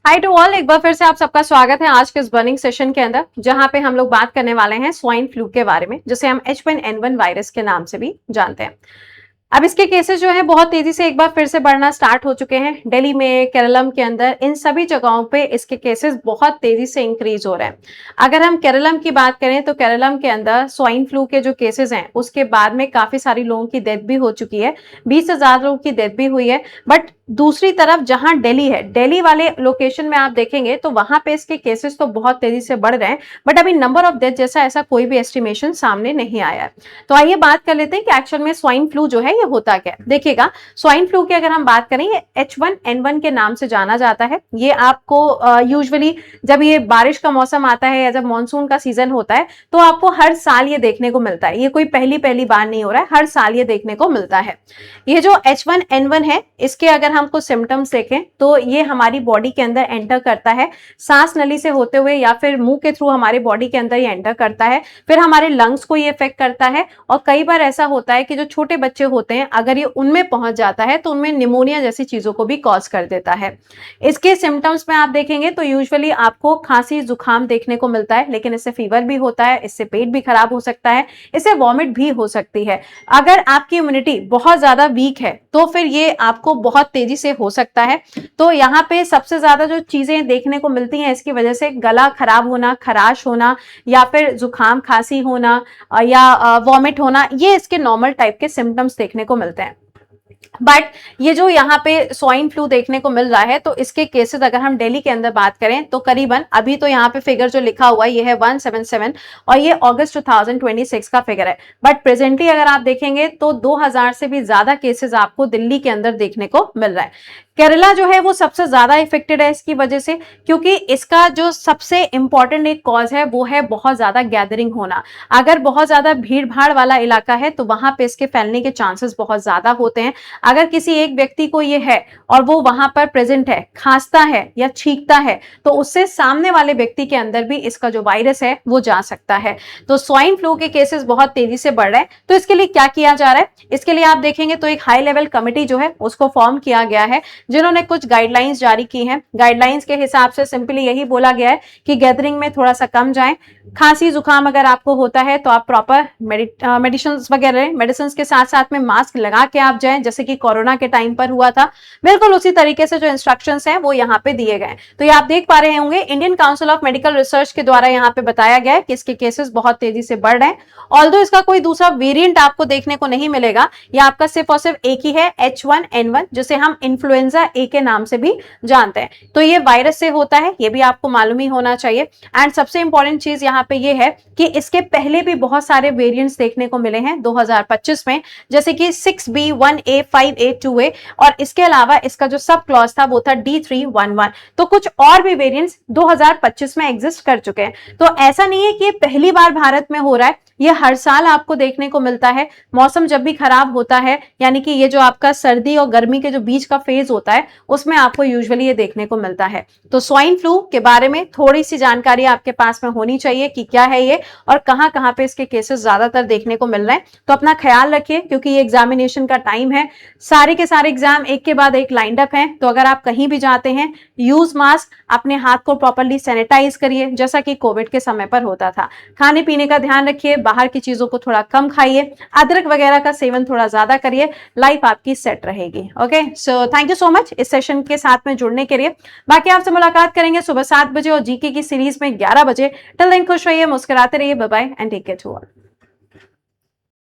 Hi to all, एक बार फिर से आप सबका स्वागत है आज के इस बर्निंग सेशन के अंदर, जहां पे हम लोग बात करने वाले हैं स्वाइन फ्लू के बारे में, जिसे हम H1N1 वायरस के नाम से भी जानते हैं। अब इसके केसेस जो है बहुत तेजी से एक बार फिर से बढ़ना स्टार्ट हो चुके हैं। दिल्ली में, केरलम के अंदर, इन सभी जगहों पे इसके केसेस बहुत तेजी से इंक्रीज हो रहे हैं। अगर हम केरलम की बात करें तो केरलम के अंदर स्वाइन फ्लू के जो केसेस हैं उसके बाद में काफी सारी लोगों की डेथ भी हो चुकी है, 20,000 लोगों की डेथ भी हुई है। बट दूसरी तरफ जहां दिल्ली है, दिल्ली वाले लोकेशन में आप देखेंगे तो वहां पे इसके केसेस तो बहुत तेजी से बढ़ रहे हैं, बट अभी नंबर ऑफ डेथ जैसा ऐसा कोई भी एस्टिमेशन सामने नहीं आया है। तो आइए बात कर लेते हैं कि एक्चुअल में स्वाइन फ्लू जो है ये होता क्या है। देखिएगा, स्वाइन फ्लू की अगर हम बात करें, ये H1N1 के नाम से जाना जाता है। ये आपको यूजुअली जब ये बारिश का मौसम आता है या जब मानसून का सीजन होता है तो आपको हर साल ये देखने को मिलता है। ये कोई पहली पहली बार नहीं हो रहा है, हर साल ये देखने को मिलता है। ये जो H1N1 है, इसके अगर हमको सिम्टम्स देखें तो ये हमारी बॉडी के अंदर एंटर करता है, सांस नली से होते हुए या फिर मुंह के थ्रू हमारे बॉडी के अंदर ये एंटर करता है, फिर हमारे लंग्स को ये इफेक्ट करता है। और कई बार ऐसा होता है कि जो छोटे बच्चे होते हैं, अगर ये उनमें पहुंच जाता है तो उनमें निमोनिया जैसी चीजों को भी कॉज कर देता है। इसके सिम्टम्स में आप देखेंगे तो यूजुअली आपको खांसी जुकाम देखने को मिलता है, लेकिन इससे फीवर भी होता है, इससे पेट भी खराब हो सकता है, इससे वॉमिट भी हो सकती है। अगर आपकी इम्यूनिटी बहुत ज्यादा वीक है तो फिर ये आपको बहुत तेजी से हो सकता है। तो यहाँ पे सबसे ज्यादा जो चीजें देखने को मिलती हैं इसकी वजह से गला खराब होना, खराश होना, या फिर जुकाम खांसी होना, या वॉमिट होना, ये इसके नॉर्मल टाइप के सिम्टम्स देखने को मिलते हैं। बट ये जो यहाँ पे स्वाइन फ्लू देखने को मिल रहा है, तो इसके केसेस अगर हम दिल्ली के अंदर बात करें तो करीबन, अभी तो यहाँ पे फिगर जो लिखा हुआ है ये है 177, और ये अगस्त 2026 का फिगर है। बट प्रेजेंटली अगर आप देखेंगे तो 2000 से भी ज्यादा केसेस आपको दिल्ली के अंदर देखने को मिल रहा है। केरला जो है वो सबसे ज्यादा इफेक्टेड है इसकी वजह से, क्योंकि इसका जो सबसे इंपॉर्टेंट एक कॉज है वो है बहुत ज्यादा गैदरिंग होना। अगर बहुत ज्यादा भीड़ भाड़ वाला इलाका है तो वहां पे इसके फैलने के चांसेस बहुत ज्यादा होते हैं। अगर किसी एक व्यक्ति को ये है और वो वहां पर प्रेजेंट है, खांसता है या छींकता है, तो उससे सामने वाले व्यक्ति के अंदर भी इसका जो वायरस है वो जा सकता है। तो स्वाइन फ्लू के केसेस बहुत तेजी से बढ़ रहे हैं। तो इसके लिए क्या किया जा रहा है, इसके लिए आप देखेंगे तो एक हाई लेवल कमेटी जो है उसको फॉर्म किया गया है, जिन्होंने कुछ गाइडलाइंस जारी की हैं। गाइडलाइंस के हिसाब से सिंपली यही बोला गया है कि गैदरिंग में थोड़ा सा कम जाएं। खांसी जुकाम अगर आपको होता है तो आप प्रॉपर मेडिसिन वगैरह, मेडिसिन के साथ साथ में मास्क लगा के आप जाएं, जैसे कि कोरोना के टाइम पर हुआ था। बिल्कुल उसी तरीके से जो इंस्ट्रक्शंस हैं वो यहाँ पे दिए गए। तो ये आप देख पा रहे होंगे, Indian council of medical research के द्वारा यहाँ पे बताया गया है कि इसके केसेस बहुत तेजी से बढ़ रहे हैं। ऑल्दो इसका कोई दूसरा वेरिएंट आपको देखने को नहीं मिलेगा, ये आपका सिर्फ और सिर्फ एक ही है, H1N1, जिसे हम इन्फ्लुएंजा ए के नाम से भी जानते हैं। तो ये वायरस से होता है, ये भी आपको मालूम ही होना चाहिए। एंड सबसे इंपॉर्टेंट चीज यहाँ पे ये है कि इसके पहले भी बहुत सारे वेरिएंट्स देखने को मिले हैं 2025 में, जैसे कि 6B, 1A, 5A, 2A, और इसके अलावा इसका जो सब क्लॉज था वो था D311। तो कुछ और भी वेरिएंट्स 2025 में एग्जिस्ट कर चुके हैं। तो ऐसा नहीं है कि ये पहली बार भारत में हो रहा है, ये हर साल आपको देखने को मिलता है। मौसम जब भी खराब होता है, यानी कि ये जो आपका सर्दी और गर्मी के जो बीच का फेज होता है, उसमें आपको यूजुअली ये देखने को मिलता है। तो स्वाइन फ्लू के बारे में थोड़ी सी जानकारी आपके पास में होनी चाहिए कि क्या है ये और कहां पे इसके केसेस ज्यादातर देखने को मिल रहे हैं। तो अपना ख्याल रखिए, क्योंकि ये एग्जामिनेशन का टाइम है, सारे के सारे एग्जाम एक के बाद एक लाइंड अप हैं। तो अगर आप कहीं भी जाते हैं, यूज मास्क, अपने हाथ को प्रॉपरली सैनिटाइज करिए, जैसा कि कोविड के समय पर होता था। खाने पीने का ध्यान रखिए, बाहर की चीजों को थोड़ा कम खाइए, अदरक वगैरह का सेवन थोड़ा ज्यादा करिए, लाइफ आपकी सेट रहेगी। Okay, so thank you so much इस सेशन के साथ में जुड़ने के लिए। बाकी आपसे मुलाकात करेंगे सुबह 7 बजे और जीके की सीरीज में 11 बजे। टिल देन खुश रहिए, मुस्कुराते रहिए, bye bye and take care to all.